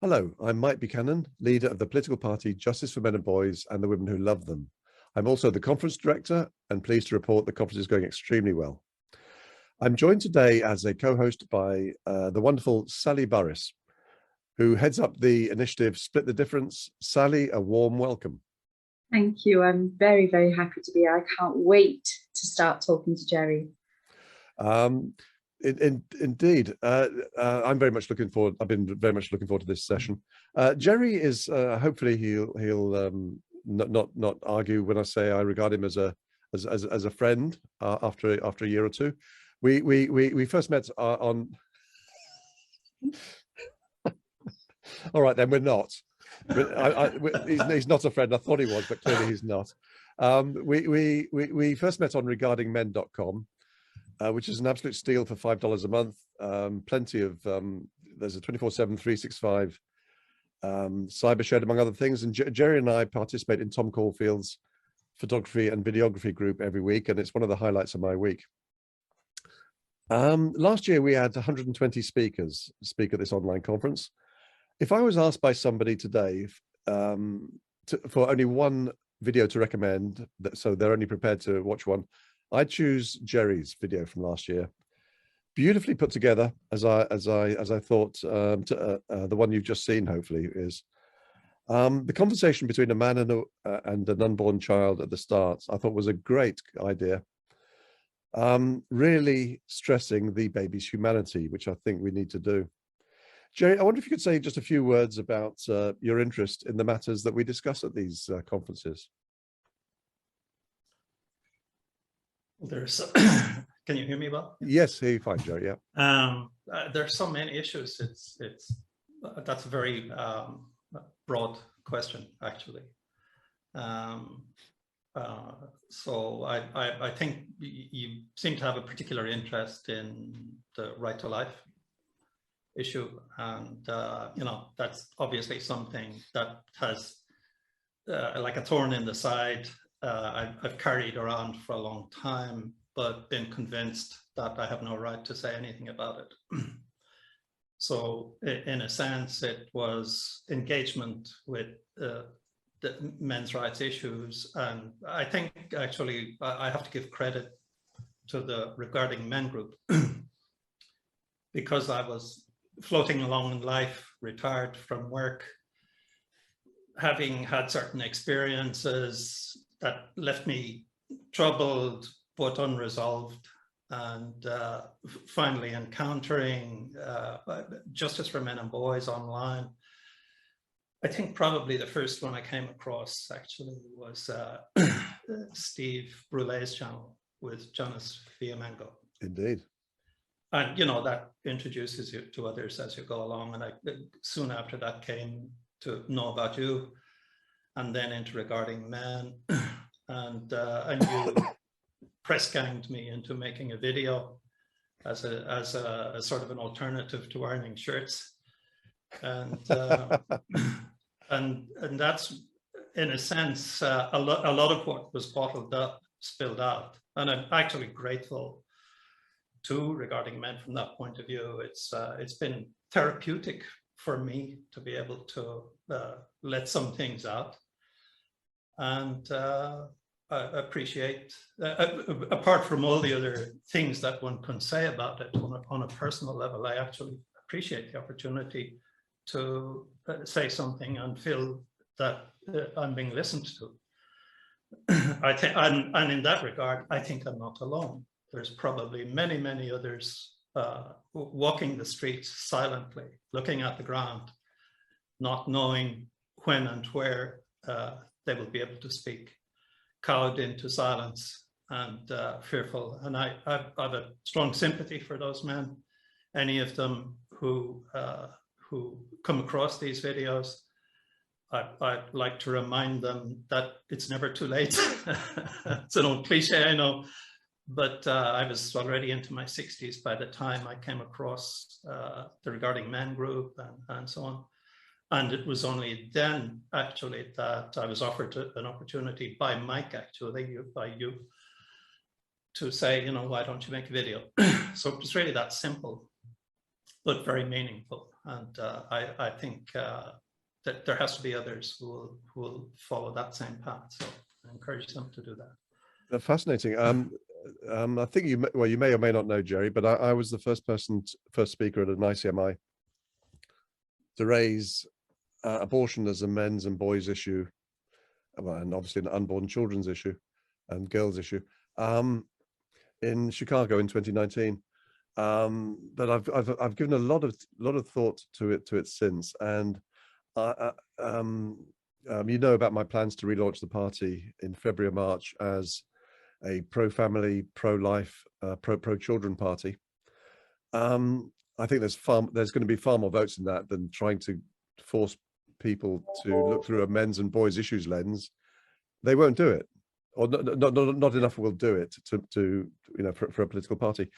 Hello, I'm Mike Buchanan, leader of the political party Justice for Men and Boys and the Women Who Love Them. I'm also the conference director and pleased to report the conference is going extremely well. I'm joined today as a co-host by the wonderful Sally Burris, who heads up the initiative Split the Difference. Sally, a warm welcome. Thank you. I'm very, very happy to be here. I can't wait to start talking to Gerry. Indeed, I'm very much looking forward. I've been very much looking forward to this session. Gerry is hopefully he'll not argue when I say I regard him as a friend after a year or two. We first met on. All right, then we're not. He's not a friend. I thought he was, but clearly he's not. We first met on regardingmen.com. Which is an absolute steal for $5 a month. Plenty of there's a 24/7, 365 cyber shed, among other things. And Gerry and I participate in Tom Caulfield's photography and videography group every week, and it's one of the highlights of my week. Last year we had 120 speakers speak at this online conference. If I was asked by somebody today for only one video to recommend, so they're only prepared to watch one, I'd choose Gerry's video from last year. Beautifully put together, as I thought the one you've just seen hopefully is. The conversation between a man and an unborn child at the start, I thought was a great idea. Really stressing the baby's humanity, which I think we need to do. Gerry, I wonder if you could say just a few words about your interest in the matters that we discuss at these conferences. There's can you hear me well? Yes, hear you fine, Gerry. Yeah. There's so many issues. That's a very broad question, actually. So I think you seem to have a particular interest in the right to life issue, and that's obviously something that has like a thorn in the side. I've carried around for a long time, but been convinced that I have no right to say anything about it. So in a sense, it was engagement with the men's rights issues. And I think actually I have to give credit to the Regarding Men group because I was floating along in life, retired from work, having had certain experiences that left me troubled but unresolved, and finally encountering Justice for Men and Boys online. I think probably the first one I came across actually was Steve Brulet's channel with Jonas Fiamengo. Indeed. And that introduces you to others as you go along. And I soon after that came to know about you, and then into Regarding Men, and you press ganged me into making a video as a sort of an alternative to ironing shirts, and and that's in a sense a lot of what was bottled up spilled out, and I'm actually grateful to Regarding Men from that point of view. It's been therapeutic for me to be able to let some things out. And I appreciate, apart from all the other things that one can say about it on a personal level, I actually appreciate the opportunity to say something and feel that I'm being listened to. I think, and in that regard, I think I'm not alone. There's probably many, many others walking the streets silently, looking at the ground, not knowing when and where they will be able to speak, cowed into silence and fearful. And I have a strong sympathy for those men. Any of them who come across these videos, I'd like to remind them that it's never too late. It's an old cliche, I know, but I was already into my 60s by the time I came across the Regarding Men group and so on. And it was only then, actually, that I was offered an opportunity by Mike, actually, by you, to say, why don't you make a video? So it was really that simple, but very meaningful. And I think that there has to be others who will follow that same path. So I encourage them to do that. Fascinating. I think you may or may not know, Gerry, but I was the first speaker at an ICMI to raise abortion as a men's and boys issue, and obviously an unborn children's issue and girls issue, in Chicago in 2019. But I've given a lot of thought to it since, and you know about my plans to relaunch the party in February or March as a pro-family, pro-life, pro-children party. I think there's going to be far more votes in that than trying to force people to look through a men's and boys issues lens. They won't do it, or not enough will do it to for a political party.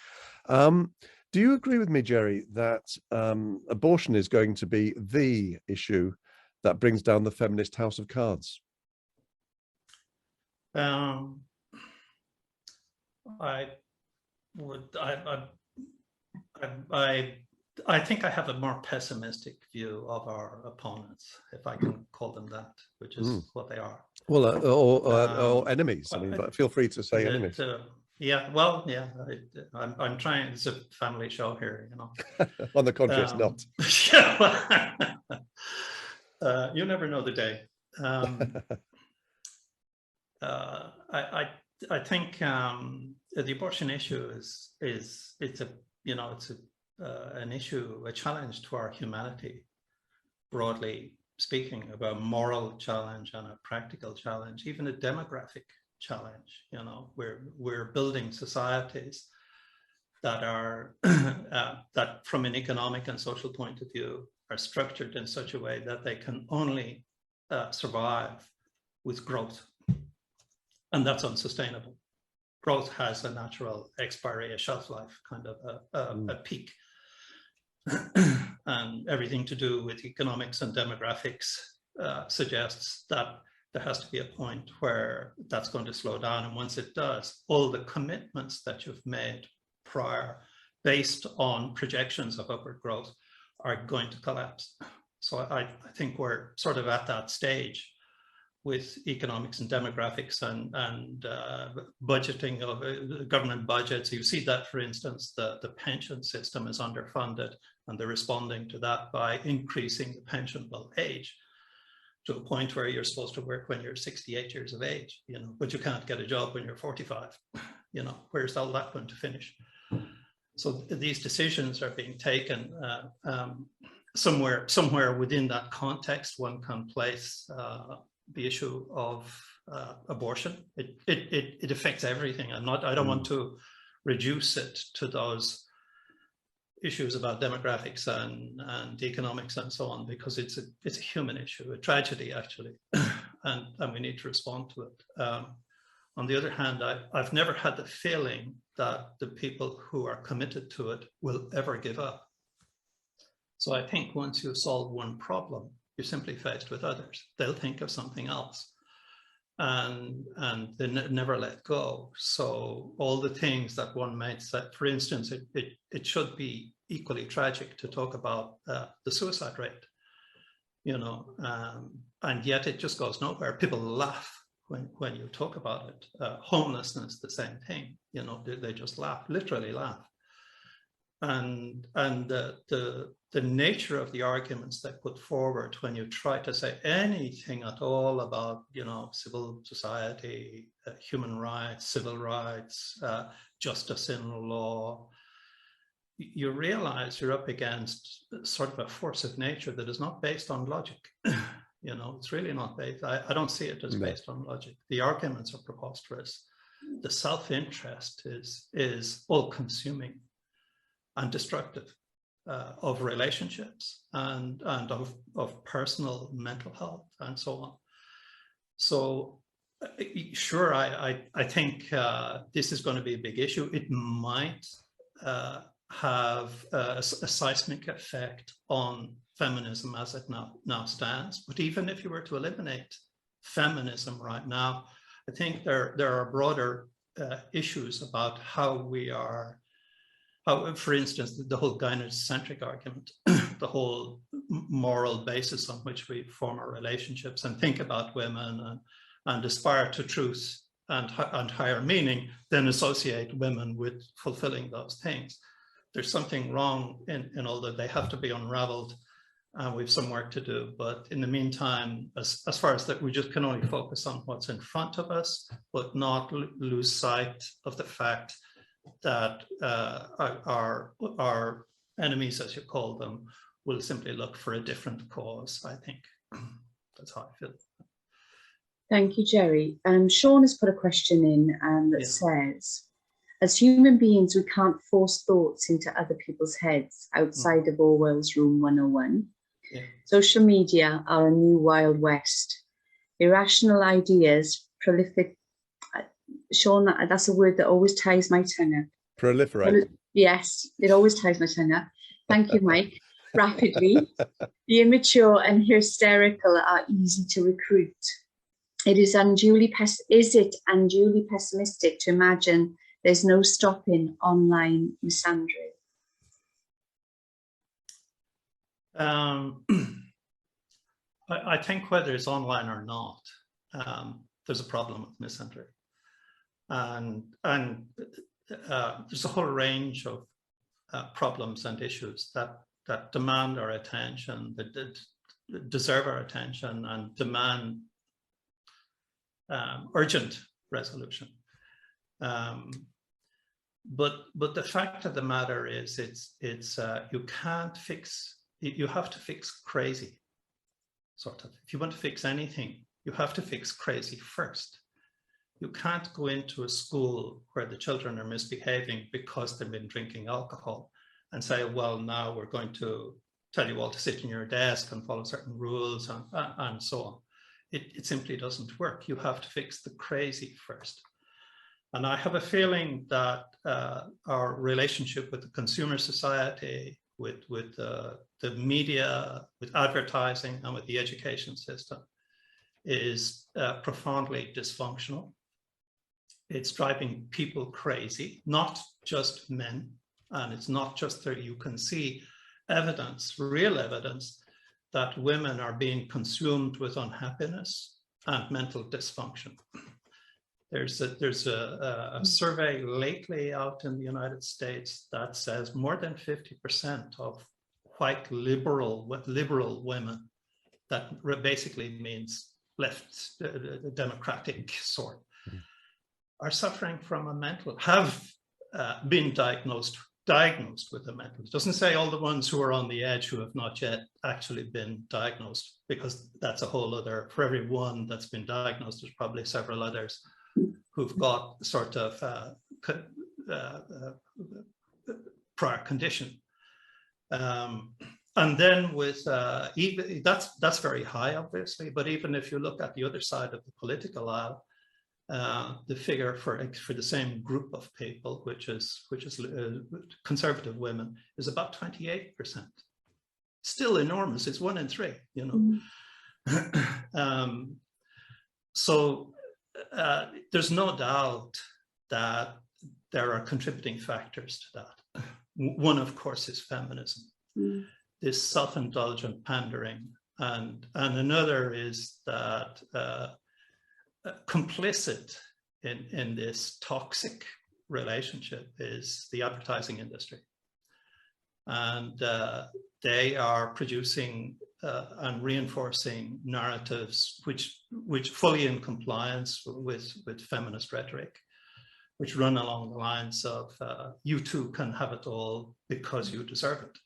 Do you agree with me, Gerry, that abortion is going to be the issue that brings down the feminist house of cards? I think I have a more pessimistic view of our opponents, if I can call them that, which is what they are. Well, or enemies. I mean, feel free to say enemies. Yeah, well, yeah. I'm trying. It's a family show here, you know. On the contrary, it's not. You never know the day. I think the abortion issue is an issue, a challenge to our humanity, broadly speaking, about moral challenge and a practical challenge, even a demographic challenge. You know, we're building societies that are that, from an economic and social point of view, are structured in such a way that they can only survive with growth, and that's unsustainable. Growth has a natural expiry, a shelf life, kind of a peak. And everything to do with economics and demographics suggests that there has to be a point where that's going to slow down. And once it does, all the commitments that you've made prior, based on projections of upward growth, are going to collapse. So I think we're sort of at that stage with economics and demographics and budgeting of government budgets. You see that, for instance, the pension system is underfunded, and they're responding to that by increasing the pensionable age to a point where you're supposed to work when you're 68 years of age, you know, but you can't get a job when you're 45. You know, where's all that going to finish? So these decisions are being taken. Somewhere within that context, one can place the issue of abortion. It affects everything. I don't want to reduce it to those issues about demographics and economics and so on, because it's a human issue, a tragedy actually, and we need to respond to it. On the other hand, I've never had the feeling that the people who are committed to it will ever give up. So I think once you solve one problem, you're simply faced with others. They'll think of something else, and they never let go. So all the things that one might say, for instance, it should be equally tragic to talk about the suicide rate, you know, and yet it just goes nowhere. People laugh when you talk about it. Homelessness, the same thing, you know, they just laugh, literally laugh. And the nature of the arguments they put forward when you try to say anything at all about, you know, civil society, human rights, civil rights, justice in law, you realize you're up against sort of a force of nature that is not based on logic. You know, it's really not based. I don't see it as based on logic. The arguments are preposterous. The self-interest is all-consuming and destructive of relationships and of personal mental health and so on. So sure, I think this is going to be a big issue. It might have a seismic effect on feminism as it now stands. But even if you were to eliminate feminism right now, I think there are broader issues about how we are, for instance, the whole gynocentric argument the whole moral basis on which we form our relationships and think about women and aspire to truth and higher meaning, then associate women with fulfilling those things. There's something wrong in all that. They have to be unraveled, and we've some work to do. But in the meantime, as far as that, we just can only focus on what's in front of us, but not lose sight of the fact that our enemies, as you call them, will simply look for a different cause, I think. That's how I feel. Thank you, Gerry. Sean has put a question in that says, as human beings, we can't force thoughts into other people's heads outside of Orwell's Room 101. Yeah. Social media are a new Wild West. Irrational ideas, prolific. Sean, that's a word that always ties my tongue up. Proliferate. Yes, it always ties my tongue up. Thank you, Mike. Rapidly. The immature and hysterical are easy to recruit. Is it unduly pessimistic to imagine there's no stopping online misandry? I think whether it's online or not, there's a problem with misandry. And there's a whole range of problems and issues that demand our attention, that deserve our attention and demand urgent resolution. But the fact of the matter is, you have to fix crazy, sort of. If you want to fix anything, you have to fix crazy first. You can't go into a school where the children are misbehaving because they've been drinking alcohol and say, well, now we're going to tell you all to sit in your desk and follow certain rules and so on. It simply doesn't work. You have to fix the crazy first. And I have a feeling that our relationship with the consumer society, with the media, with advertising, and with the education system is profoundly dysfunctional. It's driving people crazy, not just men. And it's not just that you can see evidence, real evidence, that women are being consumed with unhappiness and mental dysfunction. There's a survey lately out in the United States that says more than 50% of white liberal women, that basically means left democratic sort, are suffering from have been diagnosed with a mental. It doesn't say all the ones who are on the edge who have not yet actually been diagnosed, because that's a whole other, for every one that's been diagnosed, there's probably several others who've got sort of prior condition. And then with, that's very high, obviously, but even if you look at the other side of the political aisle, the figure for the same group of people, which is conservative women, is about 28%. Still enormous. It's 1 in 3, you know. So there's no doubt that there are contributing factors to that. One, of course, is feminism, this self-indulgent pandering, and another is that complicit in this toxic relationship is the advertising industry. And they are producing and reinforcing narratives which fully in compliance with feminist rhetoric, which run along the lines of you too can have it all because you deserve it.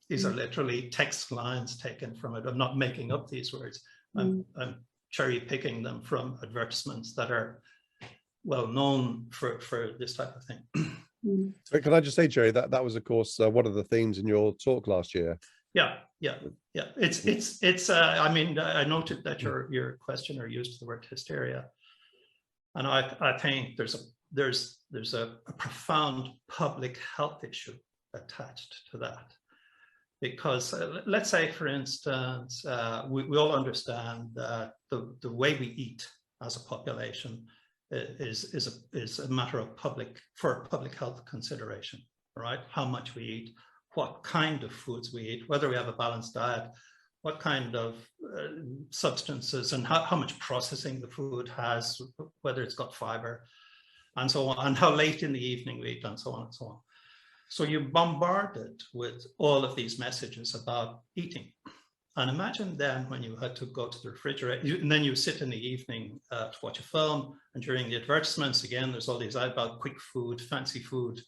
These are literally text lines taken from it. I'm not making up these words. I'm cherry picking them from advertisements that are well known for this type of thing. So can I just say, Gerry, that was, of course, one of the themes in your talk last year. Yeah. It's. I mean, I noted that your questioner used the word hysteria, and I think there's a profound public health issue attached to that. Because let's say, for instance, we all understand that the way we eat as a population is a matter of public health consideration, right? How much we eat, what kind of foods we eat, whether we have a balanced diet, what kind of substances and how much processing the food has, whether it's got fiber, and so on, and how late in the evening we eat, and so on and so on. So you're bombarded with all of these messages about eating. And imagine then when you had to go to the refrigerator, and then you sit in the evening to watch a film, and during the advertisements, again, there's all these about quick food, fancy food,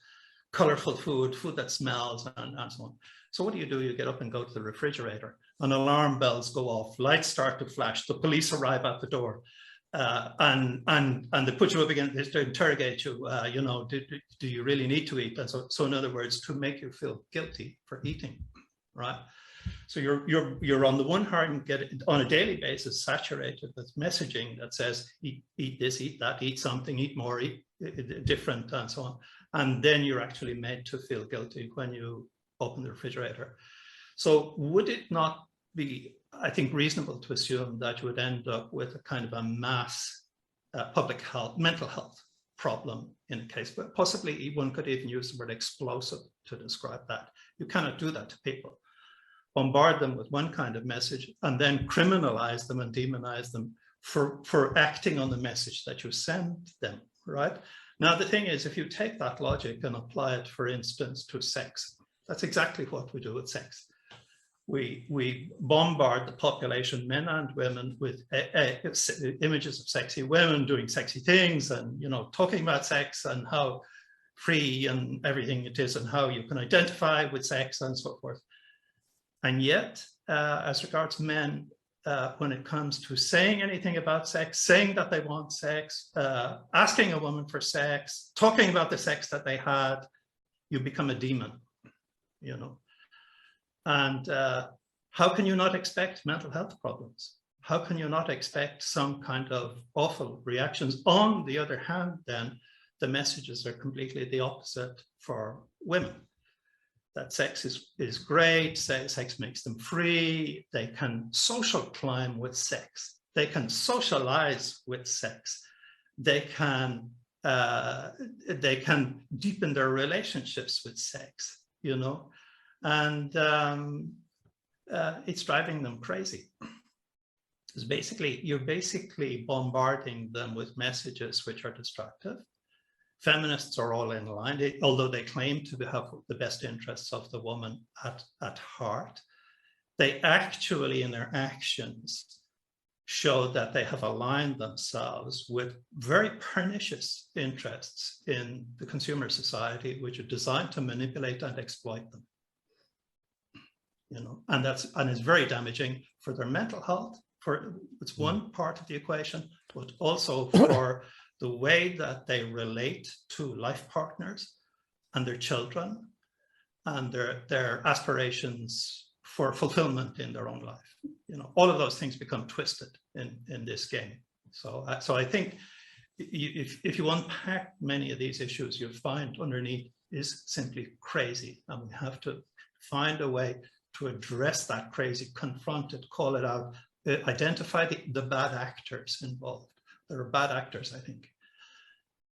colorful food, food that smells, and so on. So what do? You get up and go to the refrigerator, and alarm bells go off, lights start to flash, the police arrive at the door, and they put you up again to interrogate you. You know, do you really need to eat? And so in other words, to make you feel guilty for eating, right? So you're on the one hand get on a daily basis saturated with messaging that says eat this, eat that, eat something, eat more, eat different, and so on. And then you're actually made to feel guilty when you open the refrigerator. So would it not be, I think, reasonable to assume that you would end up with a kind of a mass public health, mental health problem in a case, but possibly one could even use the word explosive to describe that. You cannot do that to people. Bombard them with one kind of message and then criminalize them and demonize them for acting on the message that you send them, right? Now, the thing is, if you take that logic and apply it, for instance, to sex, that's exactly what we do with sex. We bombard the population, men and women, with images of sexy women doing sexy things and, you know, talking about sex and how free and everything it is and how you can identify with sex and so forth. And yet, as regards men, when it comes to saying anything about sex, saying that they want sex, asking a woman for sex, talking about the sex that they had, you become a demon, you know. And how can you not expect mental health problems? How can you not expect some kind of awful reactions? On the other hand, then, the messages are completely the opposite for women. That sex is great, sex makes them free, they can social climb with sex, they can socialize with sex, they can deepen their relationships with sex, you know, and it's driving them crazy. It's basically, you're basically bombarding them with messages which are destructive. Feminists are all in line, although they claim to have the best interests of the woman at heart. They actually, in their actions, show that they have aligned themselves with very pernicious interests in the consumer society, which are designed to manipulate and exploit them. You know, and it's very damaging for their mental health. It's one part of the equation, but also for the way that they relate to life partners and their children and their aspirations for fulfillment in their own life. You know, all of those things become twisted in this game. So I think if you unpack many of these issues, you'll find underneath is simply crazy. And we have to find a way to address that crazy, confront it, call it out, identify the bad actors involved. There are bad actors, I think,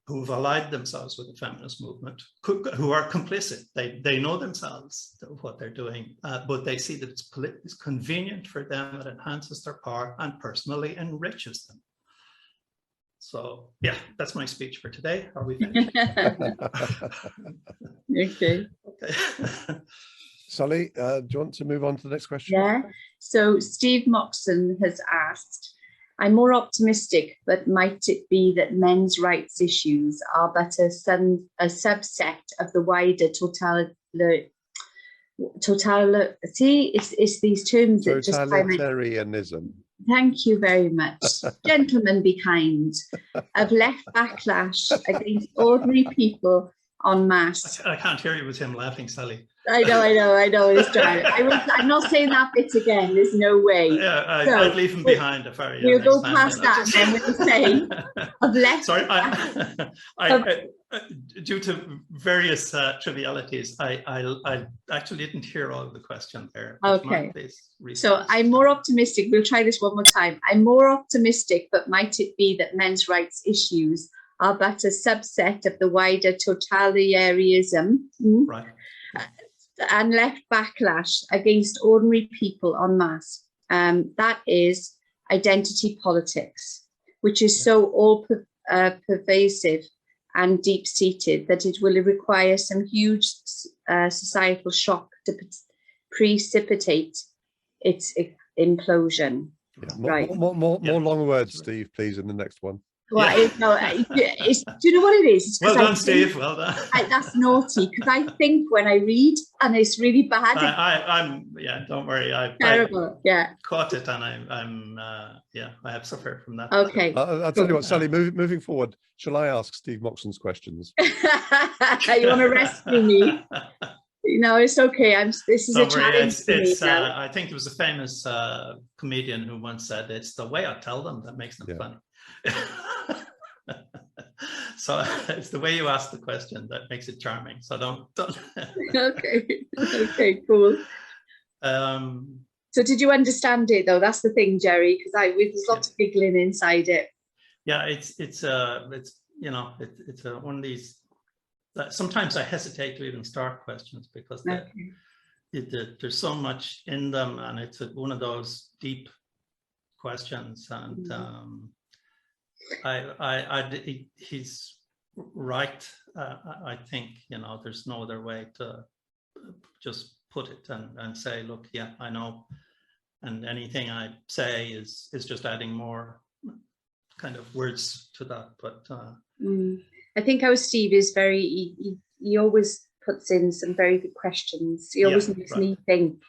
who've allied themselves with the feminist movement, who are complicit. They know themselves what they're doing, but they see that it's convenient for them, it enhances their power and personally enriches them. So yeah, that's my speech for today. Are we finished? Okay. Okay. Sally, do you want to move on to the next question? Yeah. So Steve Moxon has asked, I'm more optimistic, but might it be that men's rights issues are but a subset of the wider it's these terms that just totalitarianism. Thank you very much. Gentlemen, be kind. Of left backlash against ordinary people en masse. I can't hear you with him laughing, Sally. I know. It's dry. I'm not saying that bit again. There's no way. Yeah, I'd leave him behind if I were you. We'll go past that and we'll say of left. Sorry, due to various trivialities, I actually didn't hear all of the question there. Okay. So I'm more optimistic. We'll try this one more time. I'm more optimistic, but might it be that men's rights issues are but a subset of the wider totalitarianism? Right. and left backlash against ordinary people en masse. That is identity politics, which is so pervasive and deep-seated that it will require some huge societal shock to precipitate its implosion. Yeah. More long words, Steve, please, in the next one. Well, Yeah. Do you know what it is? It's well done, Steve. Well done. That's naughty, because I think when I read, and it's really bad. Don't worry. Terrible. I caught it, and I have suffered from that. Okay. I'll tell you what, Sally. Moving forward, shall I ask Steve Moxon's questions? You want to rescue me? No, it's okay. This is a challenge for me now. I think it was a famous comedian who once said, "It's the way I tell them that makes them funny." So it's the way you ask the question that makes it charming. So don't. Okay, cool. So did you understand it though? That's the thing, Gerry, because there's lots of giggling inside it. Yeah, it's one of these. Sometimes I hesitate to even start questions because there's so much in them, and it's one of those deep questions. And he's right. I think there's no other way to just put it and say, look, yeah, I know, and anything I say is just adding more kind of words to that. But I think our Steve is he always puts in some very good questions. He always makes me think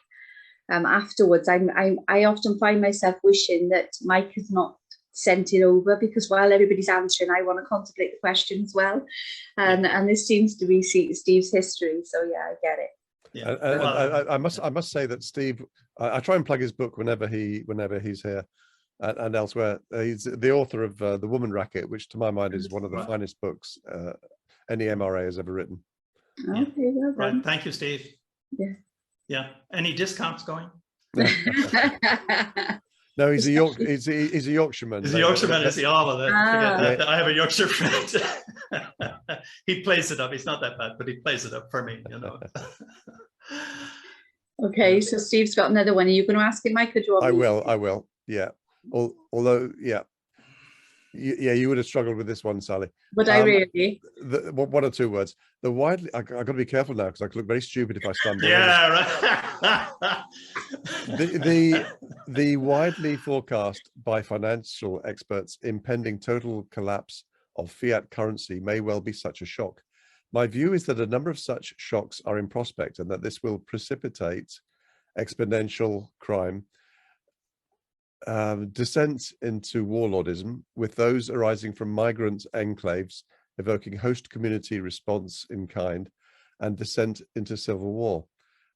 afterwards. I often find myself wishing that Mike has not sent it over, because while everybody's answering, I want to contemplate the question as well. And this seems to be Steve's history. So yeah, I get it. Yeah. I must say that Steve, I try and plug his book whenever he's here and elsewhere. He's the author of The Woman Racket, which to my mind is one of the finest books any MRA has ever written. Okay, well done. Right, thank you, Steve. Yeah. Any discounts going? No, he's a Yorkshireman. He's a Yorkshireman. He's a Yorkshireman, is he? Oh, well, forget that. I have a Yorkshire friend. He plays it up. He's not that bad, but he plays it up for me, Okay, so Steve's got another one. Are you going to ask it, Mike? Or do you want I will. Yeah. Although, you would have struggled with this one, Sally. But I really. One or two words. I've got to be careful now because I could look very stupid if I stumble. Yeah, right. The widely forecast by financial experts impending total collapse of fiat currency may well be such a shock. My view is that a number of such shocks are in prospect, and that this will precipitate exponential crime, descent into warlordism, with those arising from migrant enclaves evoking host community response in kind, and descent into civil war.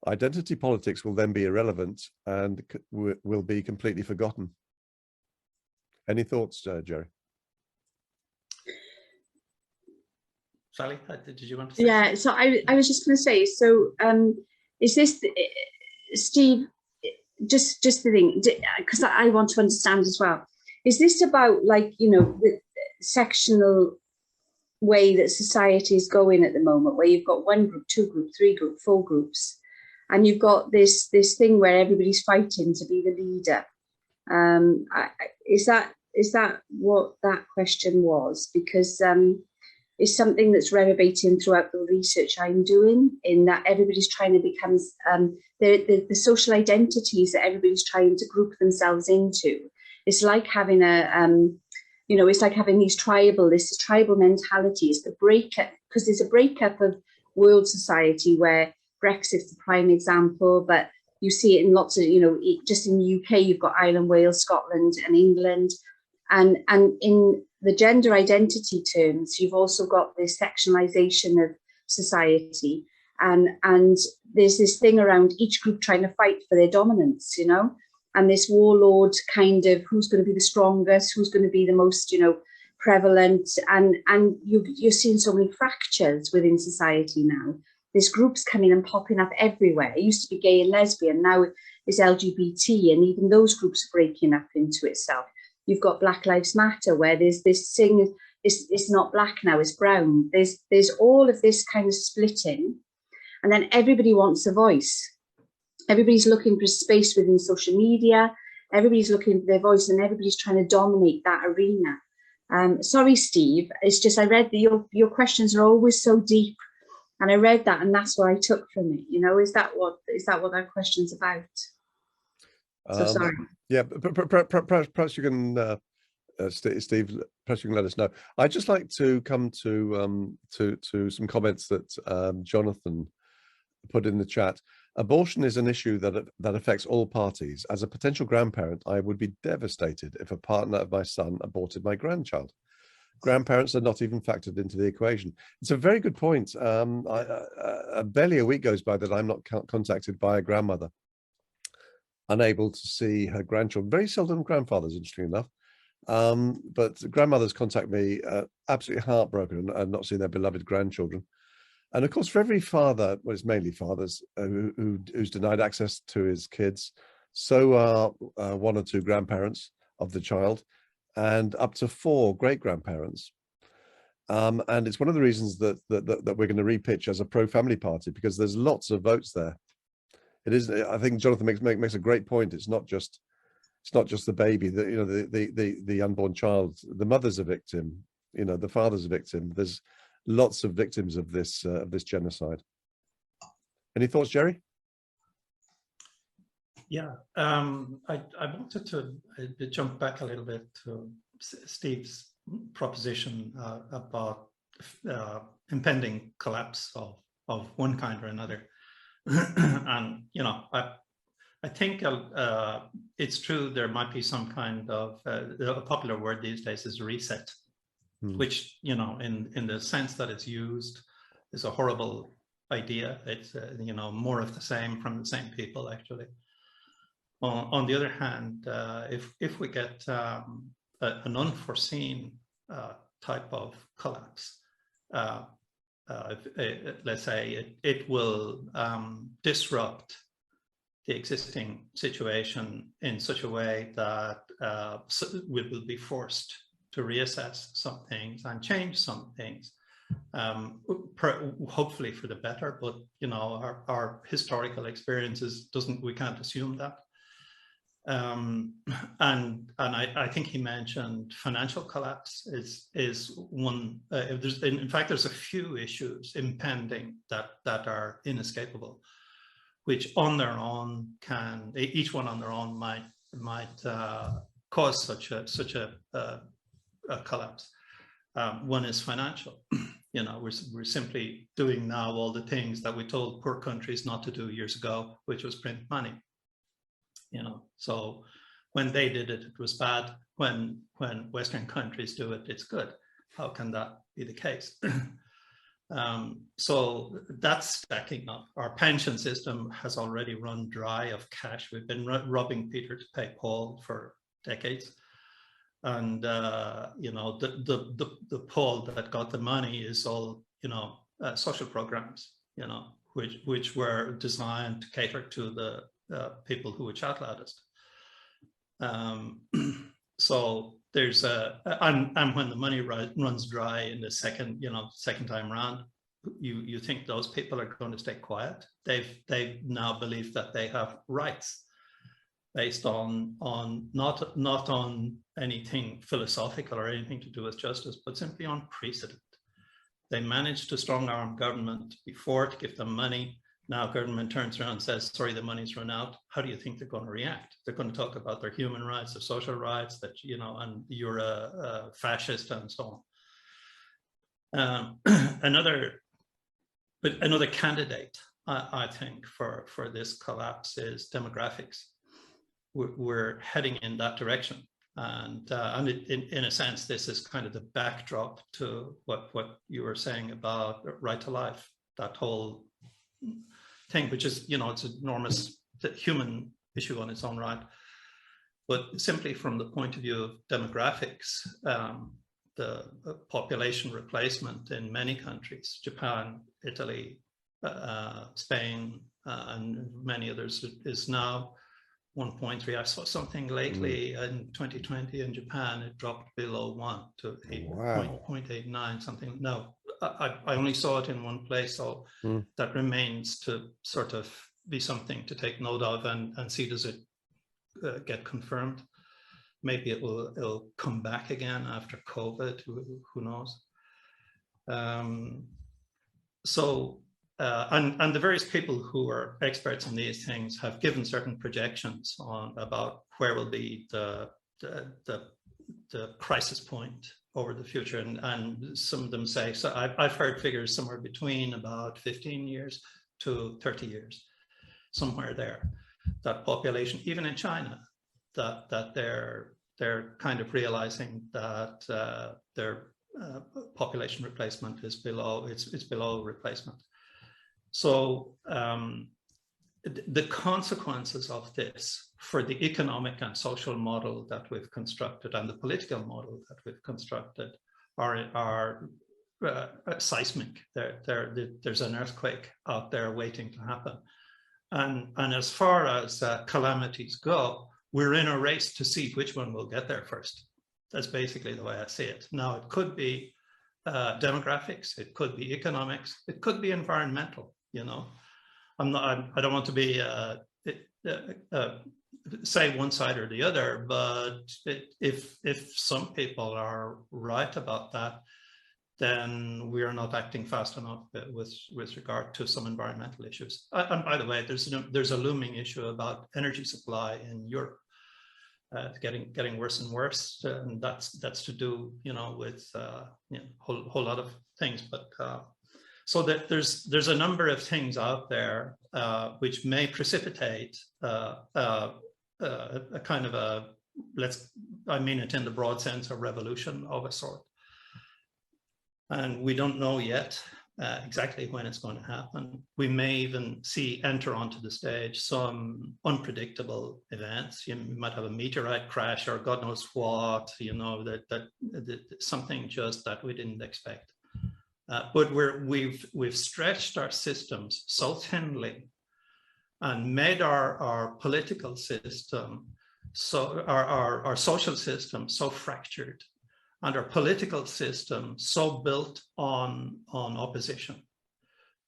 Identity politics will then be irrelevant and will be completely forgotten. Any thoughts, Gerry? Sally, did you want to say? Yeah, so I was just going to say, so is this, Steve, just the thing, because I want to understand as well, is this about the sectional way that society is going at the moment, where you've got one group, two group, three group, four groups, and you've got this thing where everybody's fighting to be the leader? Is that what that question was? Because it's something that's reverberating throughout the research I'm doing, in that everybody's trying to become the social identities that everybody's trying to group themselves into. It's like having it's like having this tribal mentality. It's the breakup, because there's a breakup of world society where Brexit's the prime example, but you see it in lots of, just in the UK, you've got Ireland, Wales, Scotland, and England. And in the gender identity terms, you've also got this sectionalization of society. And there's this thing around each group trying to fight for their dominance, and this warlord kind of, who's going to be the strongest, who's going to be the most, prevalent. And you're seeing so many fractures within society now. There's groups coming and popping up everywhere. It used to be gay and lesbian, now it's LGBT, and even those groups are breaking up into itself. You've got Black Lives Matter, where there's this thing, it's not black now, it's brown. There's all of this kind of splitting. And then everybody wants a voice. Everybody's looking for space within social media. Everybody's looking for their voice, and everybody's trying to dominate that arena. Sorry, Steve. It's just I read that your questions are always so deep, and I read that, and that's what I took from it. You know, is that what that question's about? So sorry. Yeah, perhaps you can, Steve. Perhaps you can let us know. I'd just like to come to some comments that Jonathan put in the chat. Abortion is an issue that affects all parties. As a potential grandparent, I would be devastated if a partner of my son aborted my grandchild. Grandparents are not even factored into the equation. It's a very good point. Barely a week goes by that I'm not contacted by a grandmother unable to see her grandchildren. Very seldom grandfathers, interestingly enough. But grandmothers contact me absolutely heartbroken and not seeing their beloved grandchildren. And of course, for every father, well, it's mainly fathers who's denied access to his kids, so are 1 or 2 grandparents of the child, and up to 4 great-grandparents. And it's one of the reasons that we're going to repitch as a pro-family party, because there's lots of votes there. It is. I think Jonathan makes a great point. It's not just the baby, the unborn child. The mother's a victim. The father's a victim. There's lots of victims of this genocide. Any thoughts, Gerry? Yeah, I wanted to jump back a little bit to Steve's proposition about impending collapse of one kind or another. And I think it's true there might be some kind of a popular word these days is reset. Which, in the sense that it's used, is a horrible idea. It's, more of the same from the same people, actually. On the other hand, if we get an unforeseen type of collapse, let's say it will disrupt the existing situation in such a way that we will be forced to reassess some things and change some things, hopefully for the better. But our historical experiences we can't assume that. And I think he mentioned financial collapse is one. In fact, there's a few issues impending that are inescapable, which on their own each one on their own might cause such a collapse. One is financial. We're simply doing now all the things that we told poor countries not to do years ago, which was print money. So when they did it, it was bad. When Western countries do it, it's good. How can that be the case? So that's stacking up. Our pension system has already run dry of cash. We've been robbing Peter to pay Paul for decades. And the Paul that got the money is all social programs, which were designed to cater to the people who would shout loudest. So there's and when the money runs dry in the second time round, you think those people are going to stay quiet. They've now believed that they have rights based on not on anything philosophical or anything to do with justice, but simply on precedent. They managed to strong-arm government before to give them money. Now government turns around and says, sorry, the money's run out. How do you think they're going to react? They're going to talk about their human rights, their social rights, that, and you're a fascist and so on. Another candidate, I think, for this collapse is demographics. We're heading in that direction. And in a sense, this is kind of the backdrop to what you were saying about right to life, that whole thing, which is, it's an enormous human issue on its own right. But simply from the point of view of demographics, the population replacement in many countries, Japan, Italy, Spain, and many others, is now 1.3. I saw something lately in 2020 in Japan, it dropped below 1 to 8.89, something. No, I only saw it in one place, so that remains to sort of be something to take note of and see, does it get confirmed? Maybe it'll come back again after COVID, who knows? And the various people who are experts in these things have given certain projections about where will be the crisis point over the future, and some of them say, so I've heard figures somewhere between about 15 years to 30 years, somewhere there, that population, even in China, that they're kind of realizing that their population replacement is below replacement. So the consequences of this for the economic and social model that we've constructed and the political model that we've constructed are seismic. There's an earthquake out there waiting to happen. And as far as calamities go, we're in a race to see which one will get there first. That's basically the way I see it. Now, it could be demographics, it could be economics, it could be environmental, you know. I don't want to be say one side or the other, but if some people are right about that, then we are not acting fast enough with regard to some environmental issues. And by the way, there's a looming issue about energy supply in Europe, getting worse and worse, and that's to do, you know, with whole lot of things. But so that there's a number of things out there which may precipitate a kind of a, I mean it in the broad sense, a revolution of a sort. And we don't know yet exactly when it's going to happen. We may even see enter onto the stage some unpredictable events. You might have a meteorite crash or God knows what, you know, that something just that we didn't expect. But we've stretched our systems so thinly and made our political system, so our social system so fractured, and our political system so built on opposition,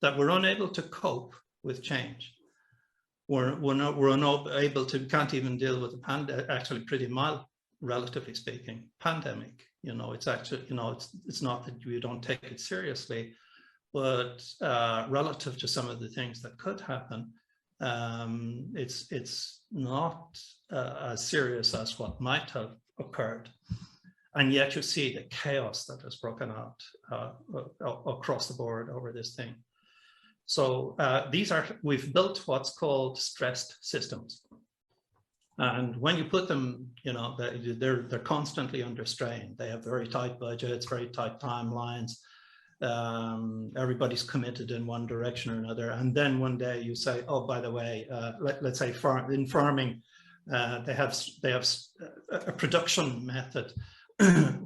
that we're unable to cope with change. We're unable to, can't even deal with the actually pretty mild, relatively speaking, pandemic. You know, it's actually, you know, it's not that you don't take it seriously, but relative to some of the things that could happen, it's not as serious as what might have occurred. And yet you see the chaos that has broken out across the board over this thing. So we've built what's called stressed systems. And when you put them, you know, they're constantly under strain. They have very tight budgets, very tight timelines. Everybody's committed in one direction or another. And then one day you say, oh, by the way, let's say in farming, they have a production method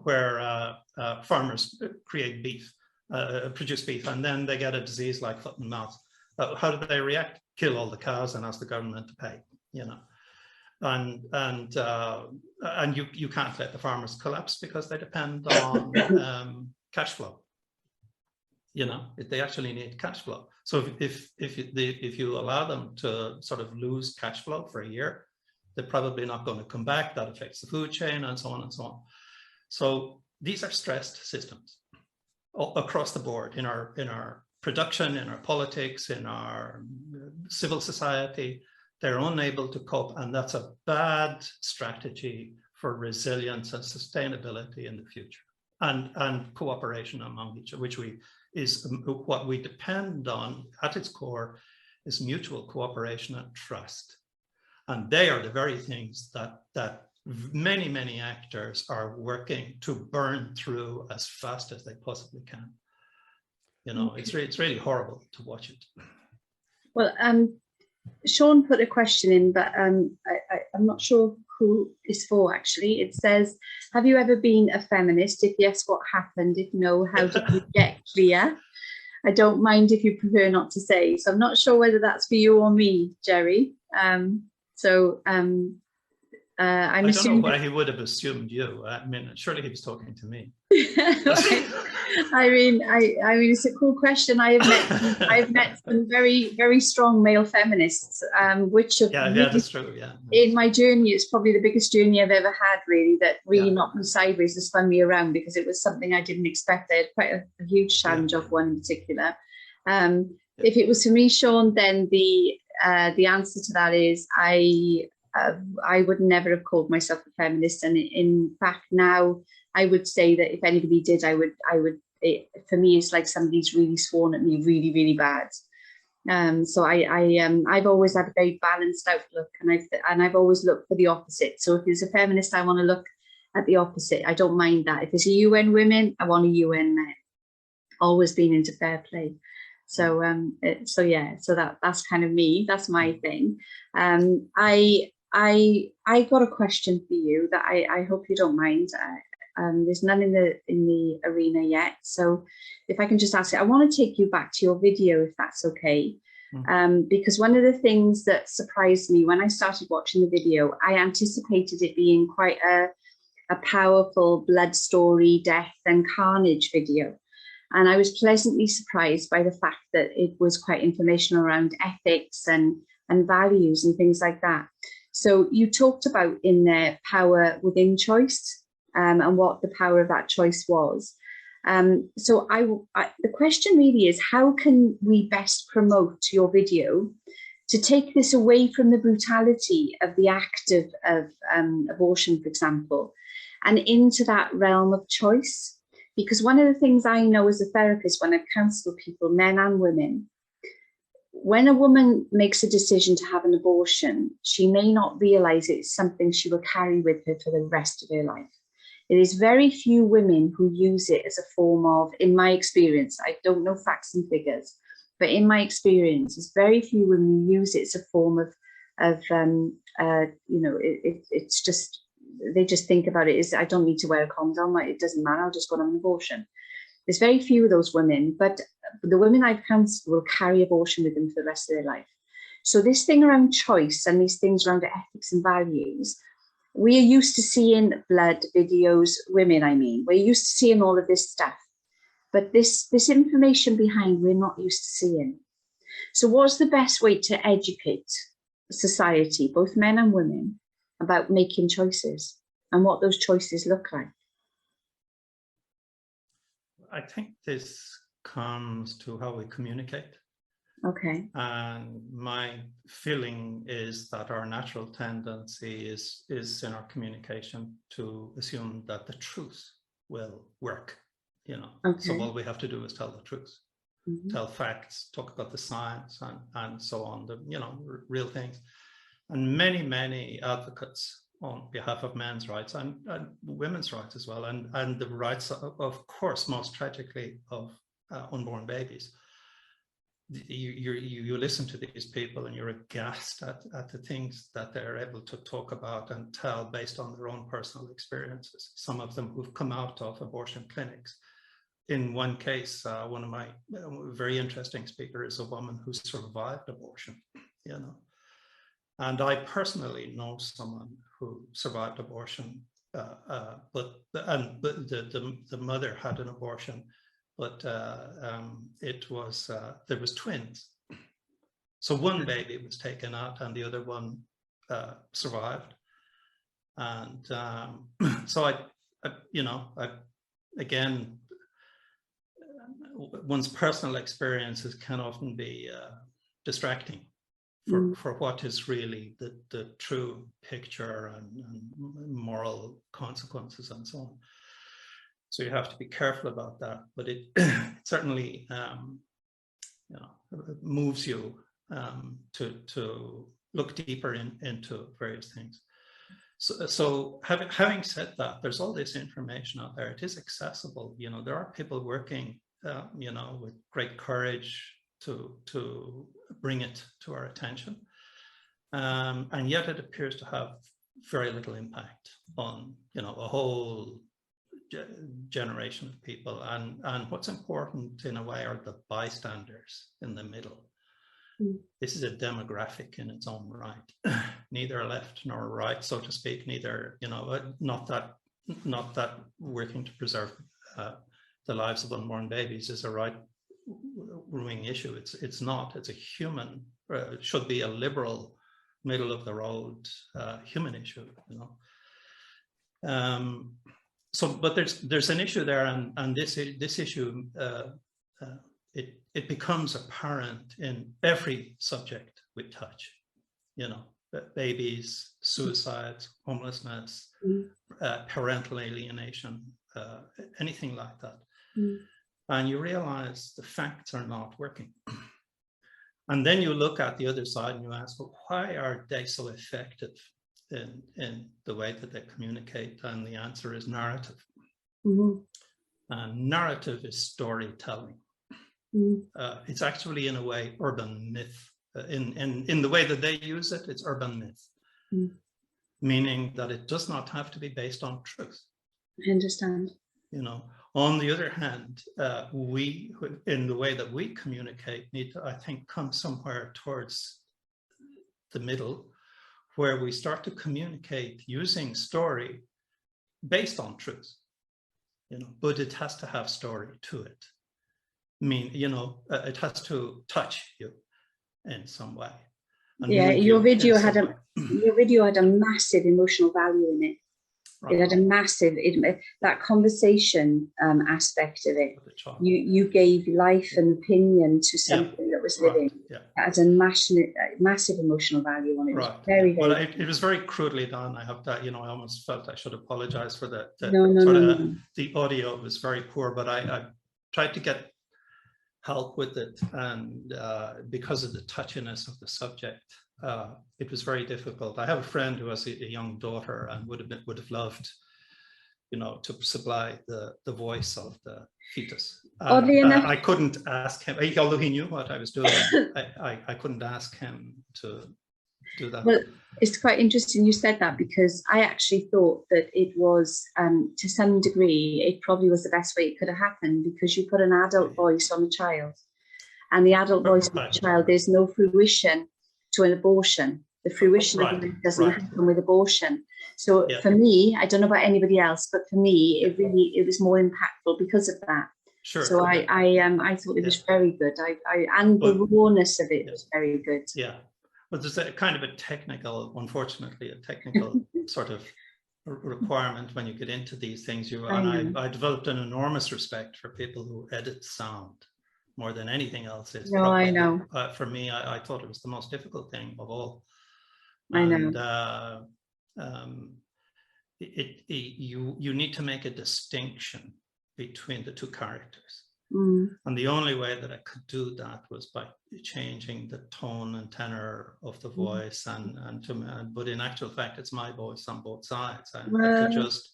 where farmers create beef, produce beef, and then they get a disease like foot and mouth. How do they react? Kill all the cows and ask the government to pay, you know. And you can't let the farmers collapse because they depend on cash flow. You know, they actually need cash flow. So if you allow them to sort of lose cash flow for a year, they're probably not going to come back. That affects the food chain and so on and so on. So these are stressed systems across the board in our production, in our politics, in our civil society. They're unable to cope, and that's a bad strategy for resilience and sustainability in the future, and cooperation among each other, which is what we depend on at its core, is mutual cooperation and trust. And they are the very things that many actors are working to burn through as fast as they possibly can. You know, it's really horrible to watch it. Well, Sean put a question in, but I'm not sure who it's for, actually. It says, have you ever been a feminist? If yes, what happened? If no, how did you get clear? I don't mind if you prefer not to say. So I'm not sure whether that's for you or me, Gerry. I'm I don't know assuming why he would have assumed you. I mean, surely he was talking to me. I mean, it's a cool question. I've met some very, very strong male feminists, which have Yeah, really, that's true. Yeah. in my journey, it's probably the biggest journey I've ever had, really, that really Yeah. knocked me sideways and spun me around, because it was something I didn't expect. I had quite a huge challenge of one in particular. If it was for me, Sean, then the answer to that is I would never have called myself a feminist, and in fact now I would say that if anybody did, I would. For me, it's like somebody's really sworn at me really, really bad. So I've always had a very balanced outlook, and I've always looked for the opposite. So if there's a feminist, I want to look at the opposite. I don't mind that. If it's a UN women, I want a UN men. Always been into fair play. So that's kind of me. That's my thing. I got a question for you that I hope you don't mind. There's none in the arena yet, so if I can just ask it, I want to take you back to your video, if that's okay. Because one of the things that surprised me when I started watching the video, I anticipated it being quite a powerful blood story, death and carnage video. And I was pleasantly surprised by the fact that it was quite informational around ethics and values and things like that. So you talked about in there power within choice, and what the power of that choice was. So the question really is, how can we best promote your video to take this away from the brutality of the act of abortion, for example, and into that realm of choice? Because one of the things I know as a therapist when I counsel people, men and women, when a woman makes a decision to have an abortion, she may not realize it's something she will carry with her for the rest of her life. It is very few women who use it as a form of, in my experience, I don't know facts and figures, but in my experience, there's very few women who use it as a form of it's just, they just think about it as, I don't need to wear a condom, it doesn't matter, I'll just go and have an abortion. There's very few of those women, but the women I've counseled will carry abortion with them for the rest of their life. So this thing around choice and these things around ethics and values, we are used to seeing blood videos, women, I mean, we're used to seeing all of this stuff, but this information behind, we're not used to seeing. So what's the best way to educate society, both men and women, about making choices and what those choices look like? I think this comes to how we communicate. Okay. And my feeling is that our natural tendency is in our communication to assume that the truth will work, Okay. So all we have to do is tell the truth, tell facts, talk about the science and so on, real things. And many advocates on behalf of men's rights and women's rights as well, and the rights, of course, most tragically, of unborn babies. You listen to these people and you're aghast at the things that they're able to talk about and tell based on their own personal experiences. Some of them who've come out of abortion clinics. In one case, one of my very interesting speakers is a woman who survived abortion, And I personally know someone who survived abortion, but the mother had an abortion, but it was there was twins. So one baby was taken out and the other one survived. And so I again, one's personal experiences can often be distracting for what is really the true picture and moral consequences and so on. So you have to be careful about that, but it certainly moves you to look deeper into various things. So having said that, there's all this information out there. It is accessible. There are people working, with great courage to bring it to our attention, and yet it appears to have very little impact on a whole generation of people. And what's important in a way are the bystanders in the middle. This is a demographic in its own right, neither left nor right, so to speak, neither, you know, not that working to preserve the lives of unborn babies is a right-wing issue. It's not. It's a human, it should be a liberal, middle of the road human issue, you know. But there's an issue there, and this issue it becomes apparent in every subject we touch, you know, babies, suicides, homelessness, parental alienation, anything like that. And you realize the facts are not working. And then you look at the other side and you ask, well, why are they so effective in the way that they communicate? And the answer is narrative. And narrative is storytelling. It's actually, in a way, urban myth. In the way that they use it, it's urban myth, meaning that it does not have to be based on truth. I understand. You know, on the other hand, we, in the way that we communicate, need to, I think, come somewhere towards the middle, where we start to communicate using story based on truth, you know, but it has to have story to it. I mean, you know, it has to touch you in some way. Yeah, your video had a massive emotional value in it. Right. It had a massive, that conversation aspect of it. You gave life and opinion to something that was living. Yeah. It had a massive emotional value on it. Right. It very, well, very it was very crudely done. I have that, you know, I almost felt I should apologize for that. No. The audio was very poor, but I tried to get help with it, and because of the touchiness of the subject, it was very difficult. I have a friend who has a young daughter and would have loved, you know, to supply the voice of the fetus. Oddly enough, I couldn't ask him, although he knew what I was doing. I couldn't ask him to do that. Well, it's quite interesting you said that, because I actually thought that it was, to some degree, it probably was the best way it could have happened, because you put an adult voice on a child, and the adult voice of the child, there's no fruition to an abortion. The fruition of it doesn't happen with abortion. So for me, I don't know about anybody else, but for me, it was more impactful because of that. Sure. So I thought it was very good. And the rawness of it was very good. Yeah. But there's a kind of a technical, unfortunately, a technical sort of requirement when you get into these things. I developed an enormous respect for people who edit sound more than anything else. It's I know. For me, I thought it was the most difficult thing of all. I know. You need to make a distinction between the two characters. Mm. And the only way that I could do that was by changing the tone and tenor of the voice, but in actual fact, it's my voice on both sides. I could just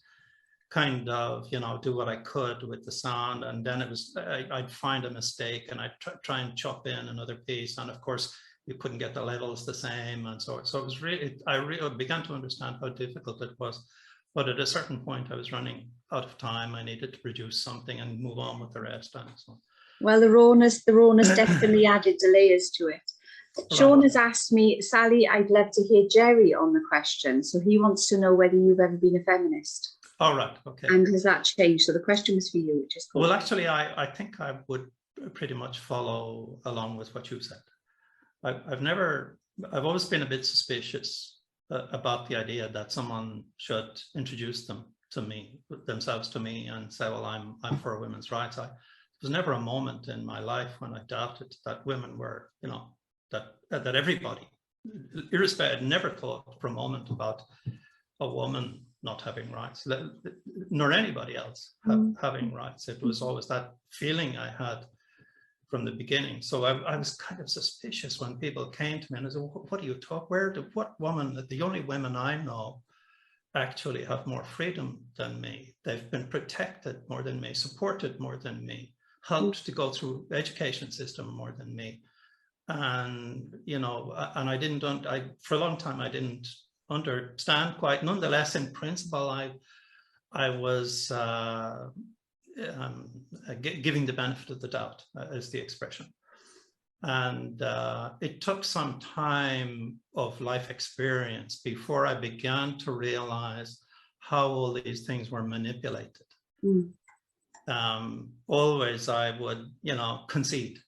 kind of, you know, do what I could with the sound, and then it was I'd find a mistake and I'd try and chop in another piece, and of course you couldn't get the levels the same, and so it was really, I really began to understand how difficult it was. But at a certain point, I was running out of time. I needed to produce something and move on with the rest. And so. Well, the rawness definitely added the layers to it. Sean has asked me, Sally, I'd love to hear Gerry on the question. So he wants to know whether you've ever been a feminist. All right, okay. And has that changed? So the question was for you. Which is cool. Well, actually, I think I would pretty much follow along with what you said. I've always been a bit suspicious about the idea that someone should introduce themselves to me and say, well, I'm for women's rights. There was never a moment in my life when I doubted that women were, you know, that everybody, irrespective, never thought for a moment about a woman not having rights, nor anybody else having rights. It was always that feeling I had from the beginning. So I was kind of suspicious when people came to me and I said, what do you talk? What woman, the only women I know actually have more freedom than me. They've been protected more than me, supported more than me, helped to go through the education system more than me. And, you know, and for a long time, I didn't understand quite. Nonetheless, in principle, I was, giving the benefit of the doubt is the expression. And it took some time of life experience before I began to realize how all these things were manipulated. Always I would, concede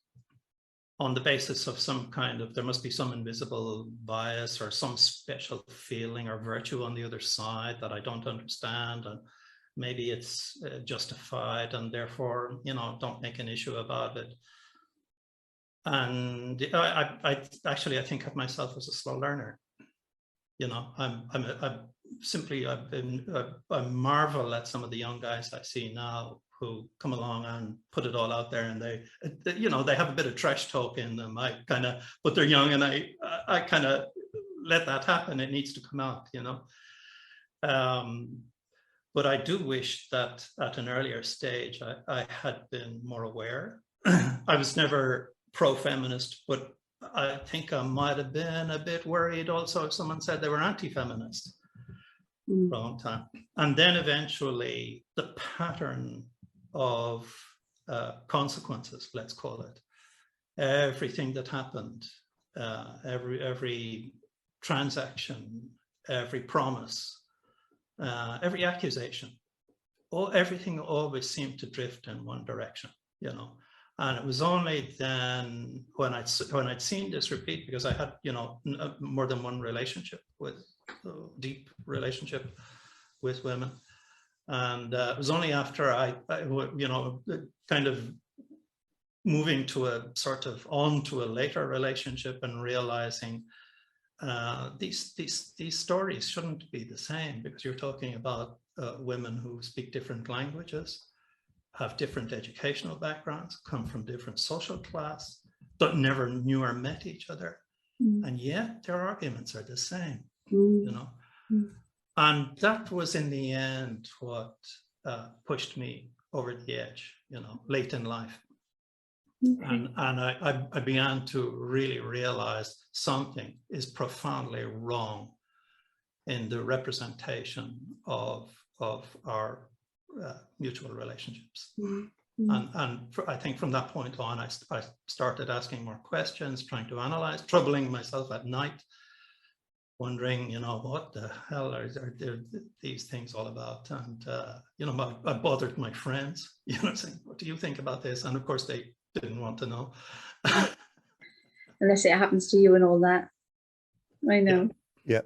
on the basis of some kind of, there must be some invisible bias or some special feeling or virtue on the other side that I don't understand, and maybe it's justified, and therefore, don't make an issue about it. And I think of myself as a slow learner. I marvel at some of the young guys I see now who come along and put it all out there, and they have a bit of trash talk in them. But they're young, and I kind of let that happen. It needs to come out, But I do wish that at an earlier stage, I had been more aware. I was never pro-feminist, but I think I might have been a bit worried also if someone said they were anti-feminist for a long time. And then eventually the pattern of consequences, let's call it, everything that happened, every transaction, every promise, every accusation, everything always seemed to drift in one direction, And it was only then when I'd seen this repeat, because I had, more than one relationship deep relationship with women. And it was only after I kind of moving to onto a later relationship and realizing these stories shouldn't be the same, because you're talking about women who speak different languages, have different educational backgrounds, come from different social class, but never knew or met each other. And yet their arguments are the same, And that was in the end what pushed me over the edge, late in life. And I began to really realize something is profoundly wrong in the representation of our mutual relationships. And I think from that point on, I started asking more questions, trying to analyze, troubling myself at night, wondering, what the hell are these things all about? And, I bothered my friends, saying, what do you think about this? And of course, they didn't want to know. Unless it happens to you and all that. I know. Yeah.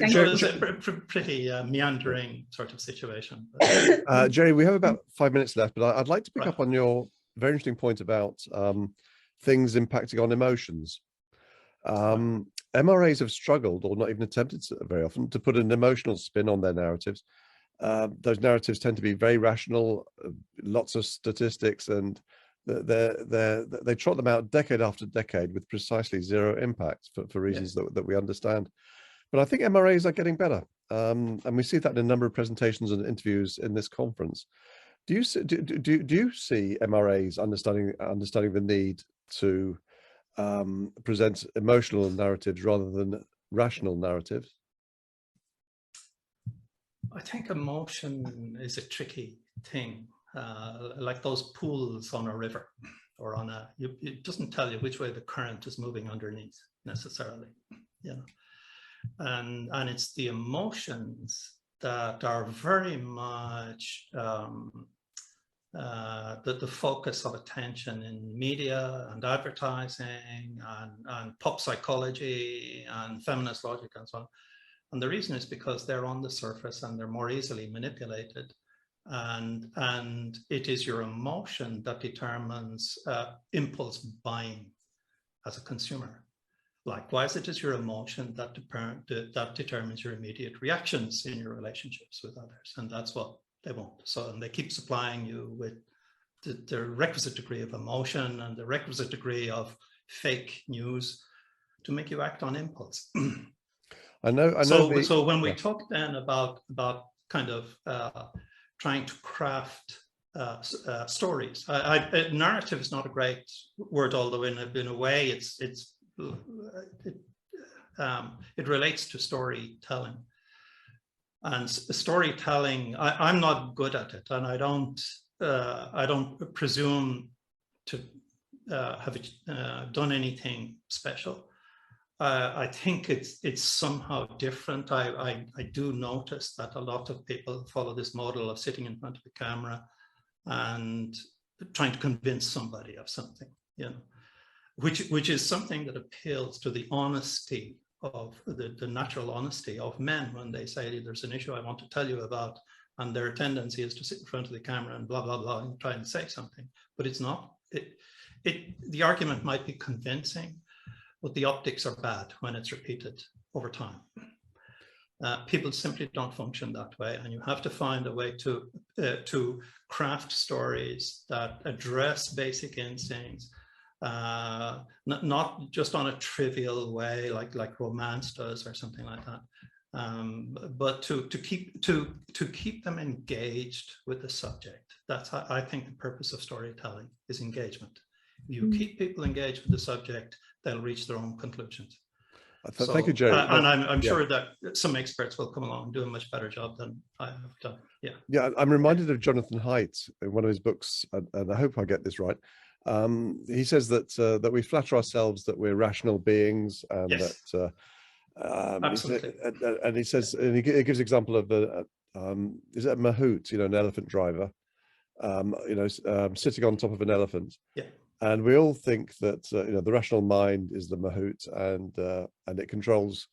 So it's a pretty meandering sort of situation. Gerry, we have about 5 minutes left, but I'd like to pick up on your very interesting point about things impacting on emotions. MRAs have struggled, or not even attempted very often, to put an emotional spin on their narratives. Those narratives tend to be very rational, lots of statistics, and they trot them out decade after decade with precisely zero impact for reasons that we understand. But I think MRAs are getting better, and we see that in a number of presentations and interviews in this conference. Do you see MRAs understanding the need to present emotional narratives rather than rational narratives? I think emotion is a tricky thing, like those pools on a river or it doesn't tell you which way the current is moving underneath necessarily, and it's the emotions that are very much the focus of attention in media and advertising and pop psychology and feminist logic and so on. And the reason is because they're on the surface and they're more easily manipulated. And it is your emotion that determines impulse buying as a consumer. Likewise, it is your emotion that determines your immediate reactions in your relationships with others. And that's what they want. So, and they keep supplying you with the requisite degree of emotion and the requisite degree of fake news to make you act on impulse. I know. So when we talk then about kind of trying to craft stories, narrative is not a great word, although in a way it relates to storytelling. And storytelling, I'm not good at it, and I don't presume to done anything special. I think it's somehow different. I do notice that a lot of people follow this model of sitting in front of the camera and trying to convince somebody of something, you know, which is something that appeals to the honesty of the natural honesty of men when they say there's an issue I want to tell you about, and their tendency is to sit in front of the camera and blah blah blah and try and say something, but it's not. The argument might be convincing, but the optics are bad when it's repeated over time. People simply don't function that way, and you have to find a way to craft stories that address basic instincts, not just on a trivial way like romance does or something like that, but to keep them engaged with the subject. That's how I think the purpose of storytelling is engagement. If you keep people engaged with the subject, they'll reach their own conclusions. Thank you, Gerry. And I'm sure that some experts will come along and do a much better job than I have done. Yeah. Yeah, I'm reminded of Jonathan Haidt in one of his books, and I hope I get this right. He says that we flatter ourselves that we're rational beings, and yes. that Absolutely. and he says, and he gives example of is it a mahout, you know, an elephant driver, you know, sitting on top of an elephant. Yeah. And we all think that you know, the rational mind is the mahout, and it controls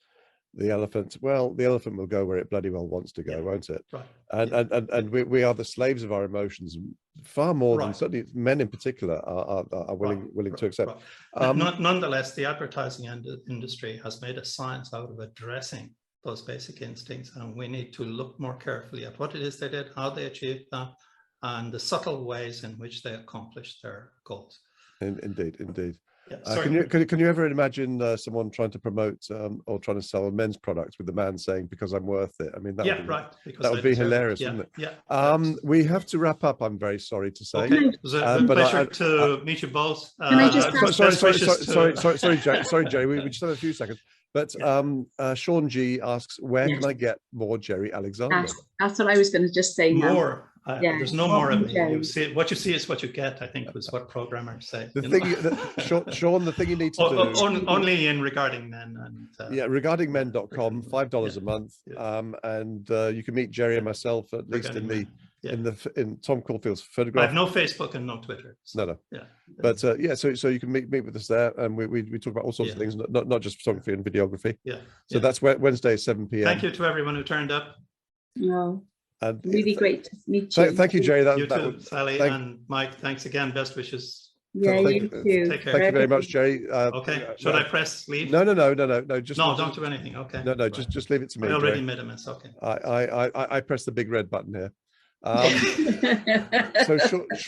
the elephant. Well, the elephant will go where it bloody well wants to go, won't it? Right. And we are the slaves of our emotions, far more than certainly men in particular are willing to accept. Nonetheless, the advertising industry has made a science out of addressing those basic instincts, and we need to look more carefully at what it is they did, how they achieved that, and the subtle ways in which they accomplished their goals. Indeed. Yeah, can you ever imagine someone trying to promote or trying to sell a men's product with the man saying, "Because I'm worth it"? I mean, that would be hilarious, wouldn't it? Yeah. We have to wrap up. I'm very sorry to say. Okay. It was a pleasure to meet you both. Can I just sorry, Gerry. We just have a few seconds. But Sean G asks, where can I get more Gerry Alexander? That's what I was going to just say now. More. There's no more of me. What you see is what you get, I think was what programmers say. The thing, Sean, the thing you need to do... Only in Regarding Men. And, regardingmen.com, $5 a month. And you can meet Gerry and myself, at least in Tom Caulfield's photograph. I have no Facebook and no Twitter. So, no. Yeah. But so you can meet with us there, and we talk about all sorts of things, not just photography and videography. Yeah. So that's Wednesday, 7 p.m. Thank you to everyone who turned up. No. And really great to meet you. Thank you, Gerry. You too, Sally and Mike. Thanks again. Best wishes. Yeah, you too. Take care. Thank you very much, Gerry. Okay. Should I press leave? No. Just don't do anything. Okay. No. Just leave it to me. I already made a mess. Okay. I press the big red button here. So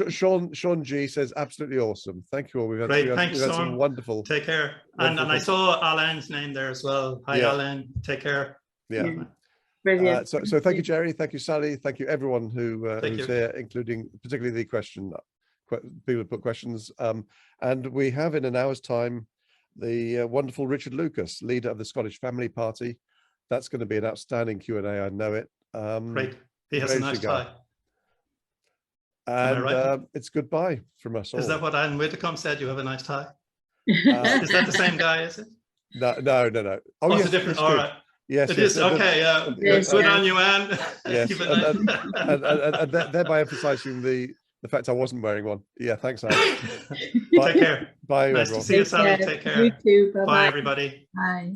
Sean G says absolutely awesome. Thank you all. We've had some wonderful. Take care. And I saw Alain's name there as well. Hi, Alain. Take care. Yeah. Brilliant. So thank you, Gerry. Thank you, Sally. Thank you, everyone who's here, including particularly the people who put questions. And we have in an hour's time the wonderful Richard Lucas, leader of the Scottish Family Party. That's going to be an outstanding Q&A. I know it. Great. He has a nice tie. And right? It's goodbye from us all. Is that what Alan Whitcomb said? You have a nice tie? Is that the same guy? Is it? No. Oh, it's a different. All right. Yes, it is. Okay, good on you, Anne. Yes, and thereby emphasising the fact I wasn't wearing one. Yeah, thanks, Anne. Take care. Bye, nice everyone. to see you, Sally. Take care. You too. Bye, everybody. Bye.